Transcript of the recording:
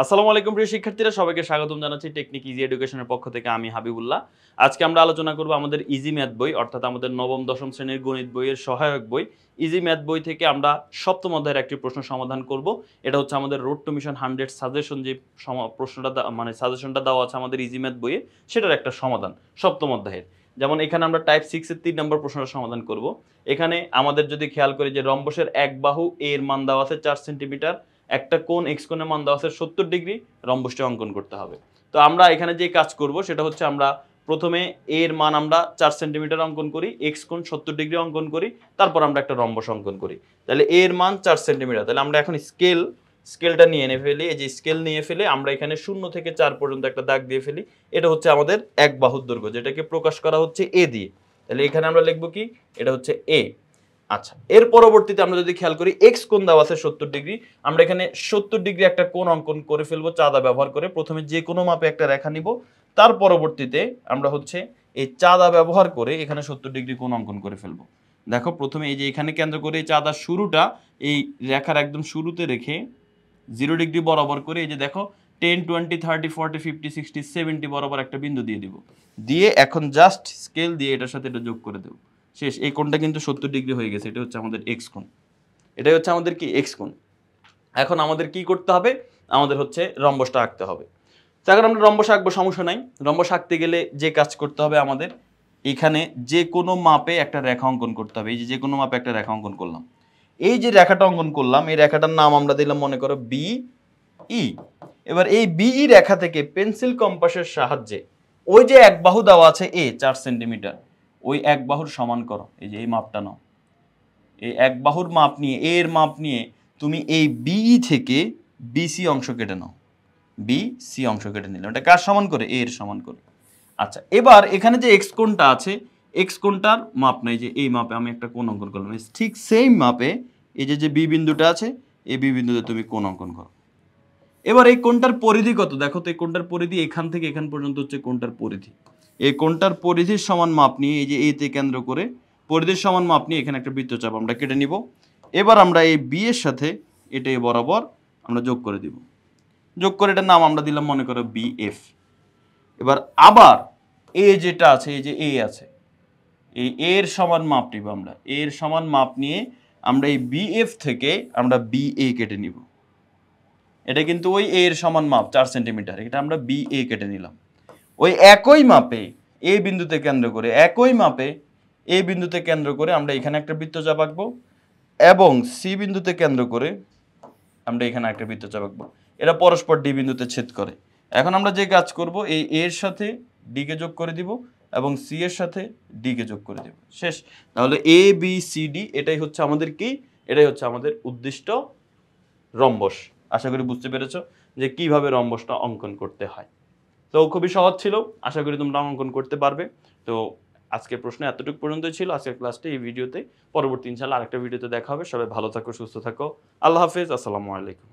আসসালামু আলাইকুম প্রিয় শিক্ষার্থীরা, সবাইকে স্বাগতম জানাচ্ছি টেকনিক ইজি এডুকেশনের পক্ষ থেকে। আমি হাবিবুল্লাহ। আজকে আমরা আলোচনা করব আমাদের ইজি ম্যাথ বই, অর্থাৎ আমাদের নবম দশম শ্রেণীর গণিত বইয়ের সহায়ক বই ইজি ম্যাথ বই থেকে আমরা সপ্তম অধ্যায়ের একটি প্রশ্ন সমাধান করব। এটা হচ্ছে আমাদের রোড টু মিশন 100 সাজেশন, যে প্রশ্নটা মানে সাজেশনটা দেওয়া আছে আমাদের ইজি ম্যাথ বইয়ে, সেটার একটা সমাধান সপ্তম অধ্যায়ের। যেমন এখানে আমরা টাইপ 6 এর 3 নম্বর প্রশ্নটা সমাধান করব। এখানে আমাদের যদি খেয়াল করি যে রম্বসের এক বাহু এর মান দেওয়া আছে 4 সেন্টিমিটার, একটা কোণ এক্স কোণের মান দেওয়া আছে 70 ডিগ্রি, রম্বসটি অঙ্কন করতে হবে। তো আমরা এখানে যে কাজ করব সেটা হচ্ছে আমরা প্রথমে এর মান আমরা 4 সেন্টিমিটার অঙ্কন করি, এক্স কোণ 70 ডিগ্রি অঙ্কন করি, তারপর আমরা একটা রম্বস অঙ্কন করি। তাহলে এর মান 4 সেন্টিমিটার। তাহলে আমরা এখন স্কেলটা নিয়ে ফেলি। এই যে স্কেল নিয়ে ফেলে আমরা এখানে 0 থেকে 4 পর্যন্ত একটা দাগ দিয়ে ফেলি। এটা হচ্ছে আমাদের এক বাহুর দৈর্ঘ্য, যেটাকে প্রকাশ করা হচ্ছে এ দিয়ে। তাহলে এখানে আমরা লিখব কি, এটা হচ্ছে এ। আচ্ছা, এর পরবর্তীতে আমরা যদি খেয়াল করি এক্স কোণ দেওয়া আছে 70 ডিগ্রি, আমরা এখানে 70 ডিগ্রি একটা কোণ অঙ্কন করে ফেলবো চাঁদা ব্যবহার করে। প্রথমে যে কোনো মাপে একটা রেখা নিব, তার পরবর্তীতে আমরা হচ্ছে এই চাঁদা ব্যবহার করে এখানে 70 ডিগ্রি কোণ অঙ্কন করে ফেলবো। দেখো, প্রথমে এই যে এখানে কেন্দ্র করে এই চাঁদার শুরুটা এই রেখার একদম শুরুতে রেখে 0 ডিগ্রি বরাবর করে এই যে দেখো 10, 20, 30, 40, 50, 60, 70 বরাবর একটা বিন্দু দিয়ে দিব। দিয়ে এখন জাস্ট স্কেল দিয়ে এটার সাথে এটা যোগ করে দেবো। শেষ। এই কোণটা কিন্তু 70 ডিগ্রি হয়ে গেছে। এটা হচ্ছে আমাদের এক্স কোণ। এটাই হচ্ছে আমাদের কি এক্স কোণ। এখন আমাদের কি করতে হবে, আমাদের হচ্ছে রম্বসটা আঁকতে হবে। তো এখন আমরা রম্বস আঁকবো, সমস্যা নাই। রম্বস আঁকতে গেলে যে কাজ করতে হবে আমাদের, এখানে যে কোনো মাপে একটা রেখা অঙ্কন করতে হবে। এই যে কোনো মাপে একটা রেখা অঙ্কন করলাম। এই যে রেখাটা অঙ্কন করলাম, এই রেখাটার নাম আমরা দিলাম মনে করো বি ই। এবার এই বিই রেখা থেকে পেন্সিল কম্পাসের সাহায্যে ওই যে এক বাহু দেওয়া আছে এ 4 সেন্টিমিটার, ওই এক বাহুর সমান করো। এই যে এই মাপটা নাও, এই এক বাহুর মাপ নিয়ে, এর মাপ নিয়ে তুমি এই বিই থেকে বিসি অংশ কেটে নাও। বি সি অংশ কেটে নিলাম। এটা কার সমান করে, এর সমান করে। আচ্ছা, এবার এখানে যে এক্স কোণটা আছে, এক্স কোণটার মাপ নাই, যে এই মাপে আমি একটা কোণ অঙ্কন করলাম। ঠিক সেম মাপে এই যে বি বিন্দুটা আছে, এই বি বিন্দুতে তুমি কোণ অঙ্কন করো। এবার এই কোণটার পরিধি কত দেখো তো। এই কোণটার পরিধি এখান থেকে এখান পর্যন্ত হচ্ছে কোণটার পরিধি। এই কোণটার পরিধির সমান মাপ নিয়ে এই যে এ তে কেন্দ্র করে পরিধির সমান মাপ নিয়ে এখানে একটা বৃত্তচাপ আমরা কেটে নিব। এবার আমরা এই বি এর সাথে এটা বরাবর আমরা যোগ করে দিব। যোগ করে এটার নাম আমরা দিলাম মনে করো বি এফ। এবার আবার এ যেটা আছে, এই যে এ আছে, এই এর সমান মাপ নিব আমরা। এর সমান মাপ নিয়ে আমরা এই বি এফ থেকে আমরা বি এ কেটে নিব। এটা কিন্তু ওই এর সমান মাপ 4 সেন্টিমিটার, এটা আমরা বি এ কেটে নিলাম। ওই একই মাপে এ বিন্দুতে কেন্দ্র করে, একই মাপে এ বিন্দুতে কেন্দ্র করে আমরা এখানে একটা বৃত্তচাপ আঁকবো, এবং সি বিন্দুতে কেন্দ্র করে আমরা এখানে একটা বৃত্তচাপ আঁকবো। এরা পরস্পর ডি বিন্দুতে ছেদ করে। এখন আমরা যে কাজ করব, এই এর সাথে ডি কে যোগ করে দিব এবং সি এর সাথে ডি কে যোগ করে দেব। শেষ। তাহলে এ বি সি ডি, এটাই হচ্ছে আমাদের কি, এটাই হচ্ছে আমাদের উদ্দিষ্ট রম্বস। আশা করি বুঝতে পেরেছো যে কিভাবে রম্বসটা অঙ্কন করতে হয়। তো খুবই সহজ ছিল, আশা করি তোমরা অঙ্কন করতে পারবে। তো আজকের প্রশ্ন এতটুকু পর্যন্তই ছিল, আজকের ক্লাসটা এই ভিডিওতে। পরবর্তী ইনশাআল্লাহ আরেকটা ভিডিওতে দেখা হবে। সবাই ভালো থাকো, সুস্থ থাকো। আল্লাহ হাফেজ, আসসালামু আলাইকুম।